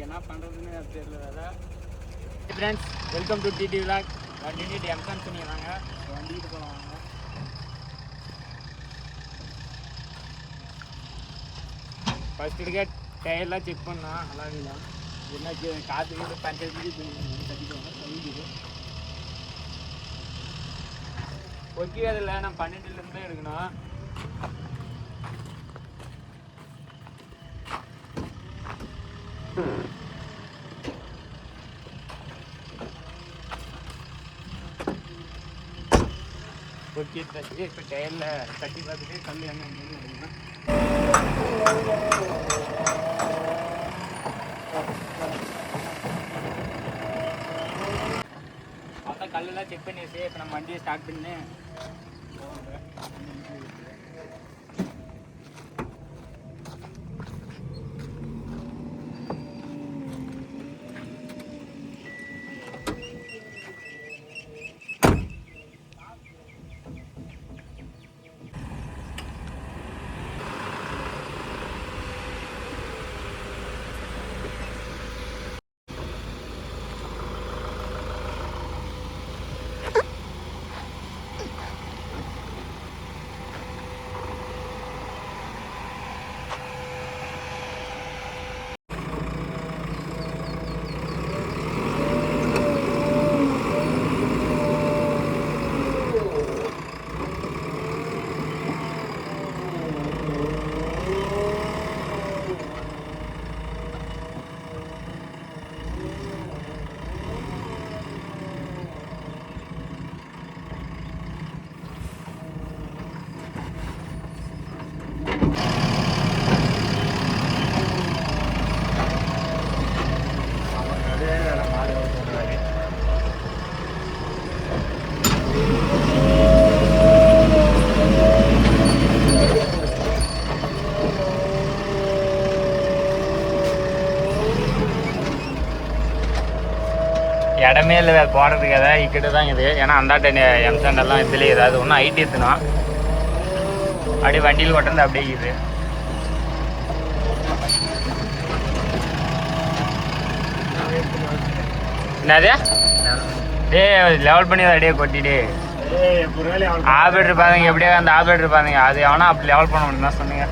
என்ன பண்ணுறதுன்னு தெரியல வேறு. Friends, welcome to DD vlog. வண்டிட்டு எம்கான் சொன்னீங்க, வண்டிக்கிட்டு போகலாம் வாங்க. ஃபஸ்ட் எடுக்க டயர்லாம் செக் பண்ணலாம். நல்லா இருக்கலாம். என்ன காற்று பஞ்சத்துக்கு கட்டிக்குவாங்க சொல்லிடுது. ஒக்கி அதில் நான் 12லேருந்து எடுக்கணும். ஒக்கி தச்சு இப்போ டயரில் கட்டி பார்த்துட்டு கல் என்ன எடுக்கணும். அதான் கல்லெல்லாம் செக் பண்ணியாச்சு. இப்போ நம்ம வண்டியை ஸ்டார்ட் பண்ணி இடமே இல்லை போகிறதுக்கு. எதாவது இக்கிட்டு தான் இது. ஏன்னா அந்தாட்ட எம்சாண்டெல்லாம் இதுலேயே ஏதாவது ஒன்றும் ஐட்டி எடுத்துனோம். அப்படியே வண்டியில் ஓட்டுறது அப்படியே இது. என்னது டே லெவல் பண்ணி தான் அப்படியே கொட்டிட்டு ஆப்ரேட்டர் பாருங்க. எப்படியே அந்த ஆப்ரேட்டர் பாருங்க. அது எவனா அப்படி லெவல் பண்ண முடியும் தான் சொன்னீங்க.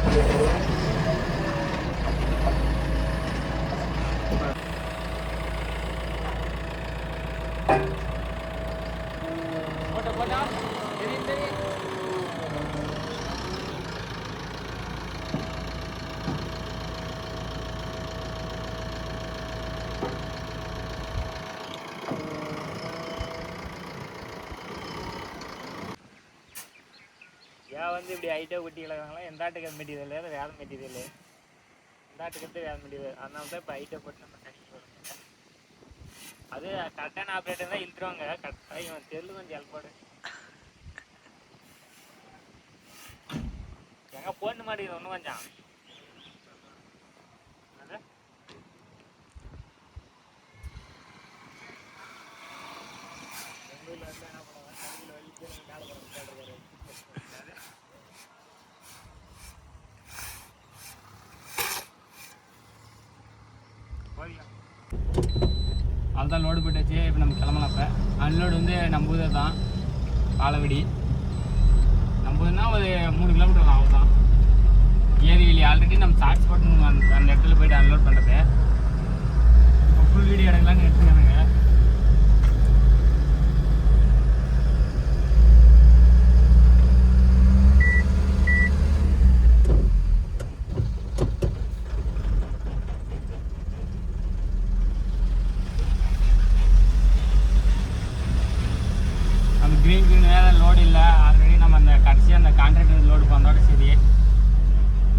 ஏன் வந்து இப்படி ஹைட்டாக குட்டி கிடக்குறாங்களா? எந்த ஆட்டுக்கு மெட்டீரியல் வேறு மெட்டீரியல் இந்த ஆட்டுக்கு வேறு மெட்டீரியல். அதனால தான் இப்போ ஹைட்டாக போட்டு நம்ம தண்ணி போடுறோம். அது கரெக்டான ஆப்ரேட்டர் தான் இழுத்துருவாங்க. கரெக்டாக இவன் தெருள் கொஞ்சம் ஹெல்ப்பாடு எங்கே போட்டு மாட்டேங்குது ஒன்றும் கொஞ்சம். எங்கள் ஊரில் வந்து என்ன பண்ணுவாங்க, தண்ணியில் வலிக்கு மேலே போடுறாங்க. அதுதான் லோடு போட்டாச்சு. இப்போ நம்ம கிளம்பலாம். இப்போ அன்லோடு வந்து நம்ம ஊர் தான், பாலவடி. நம்ம ஊர்னா ஒரு 3 கிலோமீட்டர் தான். அவ்வளோதான். ஏரிவெளி ஆல்ரெடி நம்ம ஷார்ட்ஸ் போட்டு அந்த இடத்துல போய்ட்டு அன்லோட் பண்ணுறது. இப்போ ஃபுல் வீடியோ எடுக்கலான்னு எடுத்துக்கானுங்க. க்ரீன் வேறு லோடு இல்லை. ஆல்ரெடி நம்ம அந்த கடைசியாக அந்த கான்ட்ராக்டர் லோடு பண்ணோட சரி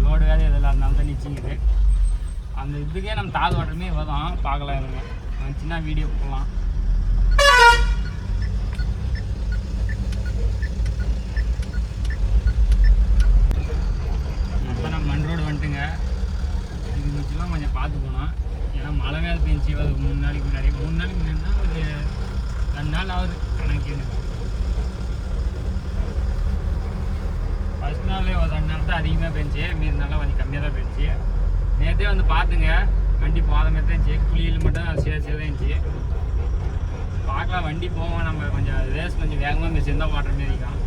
லோடு வேறு இதில் அதனால தான் நிச்சிங்குது. அந்த இதுக்கே நம்ம தாது ஓட்டமே வரும். பார்க்கலாம் இருங்க, சின்ன வீடியோ போடலாம். இப்போ நம்ம மண் ரோடு வந்துட்டுங்க. இது முக்கியமாக கொஞ்சம் பார்த்து போனோம். ஏன்னா மழை வேறு பெஞ்சு அது 3 நாளைக்கு முன்னாடி. 3 நாளைக்கு முன்னாடினா ஒரு 2 நாள் ஆகுது கணக்கு. ஃபஸ்ட் நாளே ஒரு 2 நாள் தான் அதிகமாக பெஞ்சு. மீதி நாளாக கொஞ்சம் கம்மியாக தான் பெஞ்சு. நேற்றே வந்து பார்த்துங்க, வண்டி போகாத மாதிரி தான் இருந்துச்சு, குளியில் மட்டும் சேர் தான் இருந்துச்சு. பார்க்கலாம், வண்டி போவோம். நம்ம கொஞ்சம் ரேஸ் கொஞ்சம் வேகமாக மிச்சிருந்தால் ஓட்டுற மாரி தான்.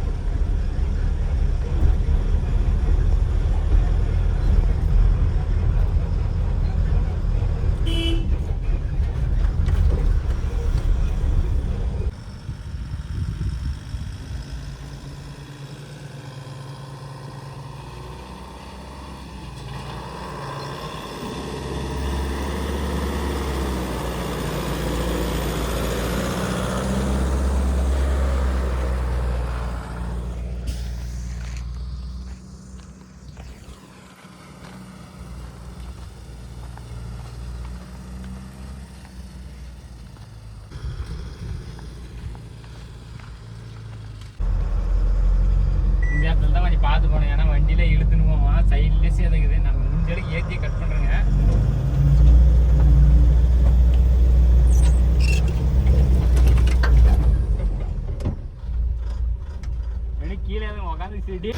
தான் கொஞ்சம் பார்த்து போனோம், ஏன்னா வண்டியில இழுத்துன்னு போவோம். சைட்லேயே சேதுக்குது, நம்ம முடிஞ்சளவுக்கு ஏற்றி கட் பண்ணுறோங்க. கீழே எதுவும் உட்காந்து சீட்டி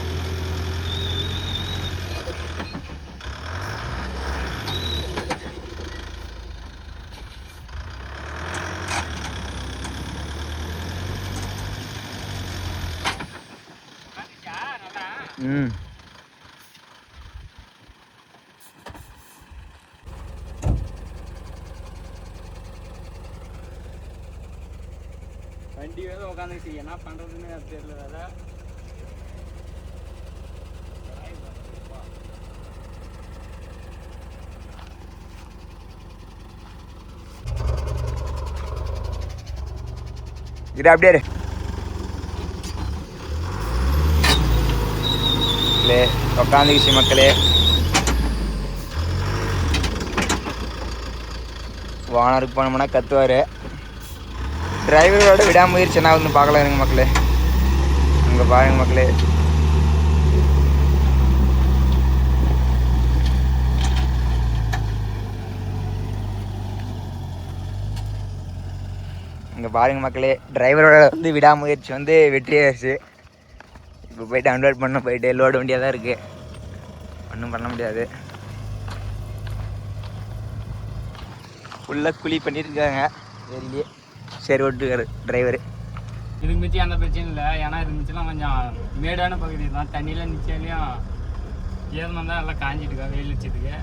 வண்டி வேறு உட்காந்துச்சு, என்ன பண்ணுறதுன்னு தெரியல. வேலை இது அப்படியே உட்காந்துக்கிச்சு மக்களே. ஓனருக்கு போனோம்னா கத்துவார். டிரைவரோட விடாமுயற்சி என்ன வந்து பார்க்கலாம் இருங்க மக்களே. அங்கே பாருங்க மக்களே, இங்கே பாருங்க மக்களே, டிரைவரோட வந்து விடாமுயற்சி வந்து வெற்றியாச்சு. இப்போ போய்ட்டு அன்லோட் பண்ண போயிட்டு லோடு வண்டியாக தான் இருக்குது, ஒன்றும் பண்ண முடியாது. ஃபுல்லாக குழி பண்ணியிருக்காங்க வெளியே. சரி ஓட்டுக்காரு டிரைவரு. இதுக்கு மிச்சி அந்த பிரச்சனை இல்லை, ஏன்னா இதுக்கு மிச்சம்லாம் கொஞ்சம் மேடான பகுதி தான். தண்ணியில் நிச்சயம் ஏதம் தான் நல்லா காஞ்சிட்டு இருக்கா வெயில் வச்சதுக்கு.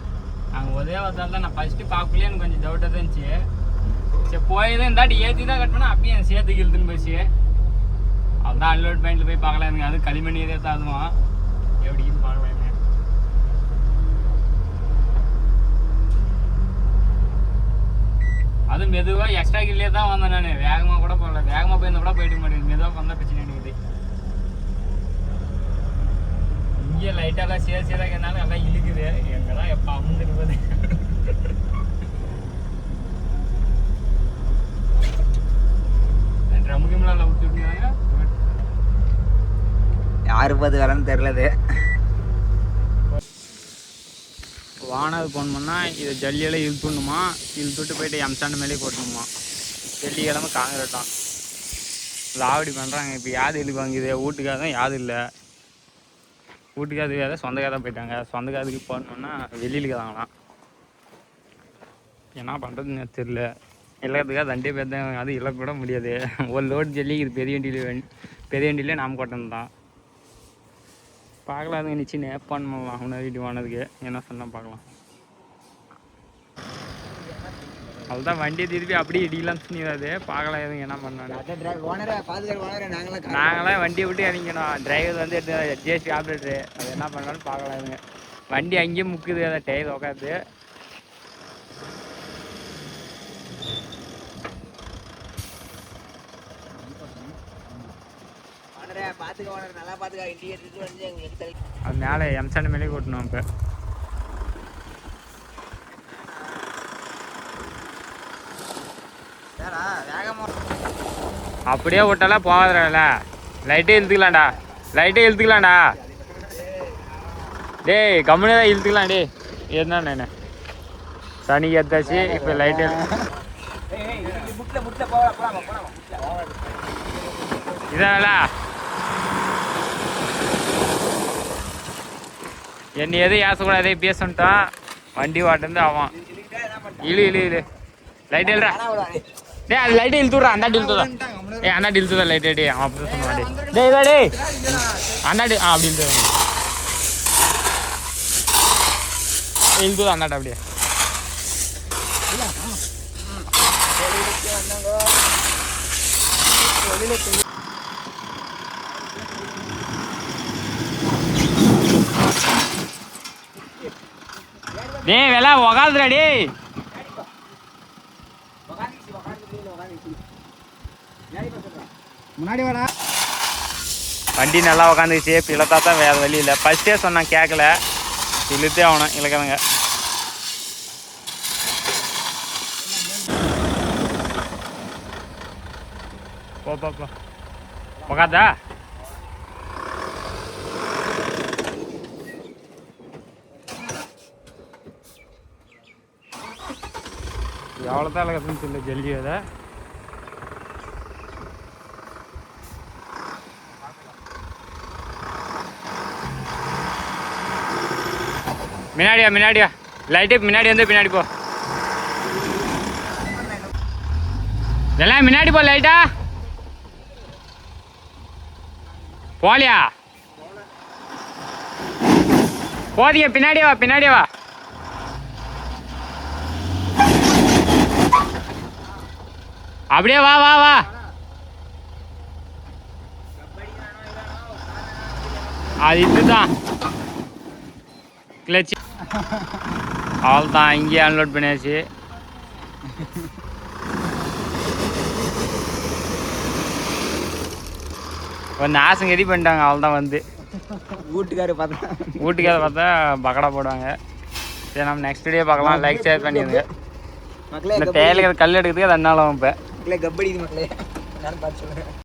அங்கே ஒரே ஒரு தான் நான் ஃபஸ்ட்டு பார்க்கலையே எனக்கு கொஞ்சம் டவுட்டாக தான் இருந்துச்சு. சரி போய் தான் இந்தாட்டி ஏற்றி தான் கட் பண்ணால் அப்பயும் சேர்த்துக்கு இழுத்துன்னு போச்சு. அதுதான் அன்லோட் பாயிண்டில் போய் பார்க்கலாம். எனக்கு அது களிமண் இதே தான் அதுவும் எப்படின்னு பார்க்கலாம். அது மெதுவாக எக்ஸ்ட்ரா கில்லே தான் வந்தேன் நான், வேகமாக கூட போகல. வேகமாக போயிருந்தா கூட போயிட்டு மாட்டேங்குது, மெதுவாக வந்தால் பிரச்சனை இருக்குது. இங்கே லைட்டாலாம் சேராக இருந்தாலும் எல்லாம் இழுக்குது. எங்கே தான் எப்போ அமுந்துருப்பது. ட்ரம்முக்குலாம் விட்டுருக்காங்க, யாரு பார்த்து வரேன்னு தெரிலது. வானது போனோம்னா இதை ஜல்லியெல்லாம் இழுத்துணுமா, இழுத்துட்டு போயிட்டு எம்சாண்டு மேலே போட்டணுமா. வெள்ளிக்கிழமை காங்கிரட்டான் லாவடி பண்ணுறாங்க. இப்போ யாது இழுப்பாங்க, இது வீட்டுக்காக தான் யாது இல்லை. வீட்டுக்காது வேறு சொந்தக்காக தான் போயிட்டாங்க. சொந்தக்காதுக்கு போடணுன்னா வெளியிலுக்கு தாங்களாம். என்ன பண்ணுறதுன்னு தெரில. எல்லாத்துக்காக தண்டே பேர் தான், அது இழக்க கூட முடியாது. ஒரு லோடு ஜல்லி இது பெரிய வண்டியிலே நாம் கொட்டணும் தான். பார்க்கலாம், அதுங்க நிச்சயம் ஏற்பாடு பண்ணலாம். உணவு வீட்டு வானதுக்கு என்ன சொன்னால் பார்க்கலாம். அதுதான் வண்டியை திருப்பி அப்படியே இடியெல்லாம் துணிடாது. பார்க்கலாம் எதுவும் என்ன பண்ணாங்க. நாங்களாம் வண்டியை விட்டு இறங்கிக்கணும். டிரைவர் வந்து ஜிஎஸ்டி ஆப்ரேட்டரு, அது என்ன பண்ணாலும் பார்க்கலாம். எதுங்க வண்டி அங்கேயும் முக்குது, அதை டயர் உட்காந்து. அது மேலே எம்சாண்டு மேலே கொட்டணும். இப்போ அப்படியே விட்டாலாம் போகாதுல. லைட்டே இழுத்துக்கலாம்டா, லைட்டே இழுத்துக்கலாம்டா. டேய் கம்முனே தான் இழுத்துக்கலாம். டே என்ன சனிக்கு எடுத்தாச்சு. இப்போ லைட்டே இதான்ல என்னை எதுவும் ஏசக்கூடாது பேசன்ட்டான். வண்டி வாட்டு அவன் இழு இழு இழு லைட் எழுறா டேய் அது லைட் இழுத்துடுறா அந்த இழுத்துடா ஏய் அந்த இழுத்துடா லைட் டேய் அவன் அப்படி சொன்னான் டேய் டேய் டேய் அந்த அப்படி இழுத்து இழுத்துடா அந்த அப்படியே டேய் வெளா உக்காதுடா டேய் முன்னாடி வாடா. வண்டி நல்லா உக்காந்துச்சு இழுத்தா தான் வேறு வழி இல்லை ஃபஸ்ட்டே சொன்னான் கேட்கல இழுத்தே ஆகணும் இழுக்கிறவங்க போ போ போ உக்காதா எவ்வளோ தான் இழக்கிறதுன்னு தெரியல ஜல்லி அதை முன்னாடியா லைட்டே முன்னாடி வந்து பின்னாடி போ இதெல்லாம் முன்னாடி போ லைட்டா போலியா போதிய பின்னாடியே வா அப்படியே வா வா வா அது இதுதான் கிளச்சு அவள் தான் இங்கேயே அன்லோட் பண்ணியாச்சு கொஞ்சம் ஆசங்கதி பண்ணிட்டாங்க அவள் தான் வந்து வீட்டுக்காரர் பார்த்தா பக்கடா போடுவாங்க சரி நம்ம நெக்ஸ்ட் டே பார்க்கலாம் லைக் ஷேர் பண்ணிடுங்க மக்களே இந்த தேயிலை கல் எடுக்கிறதுக்கு அது அண்ணாலும் இப்போ மக்களே கபடி மக்களே நான் பார்த்து சொல்லுறேன்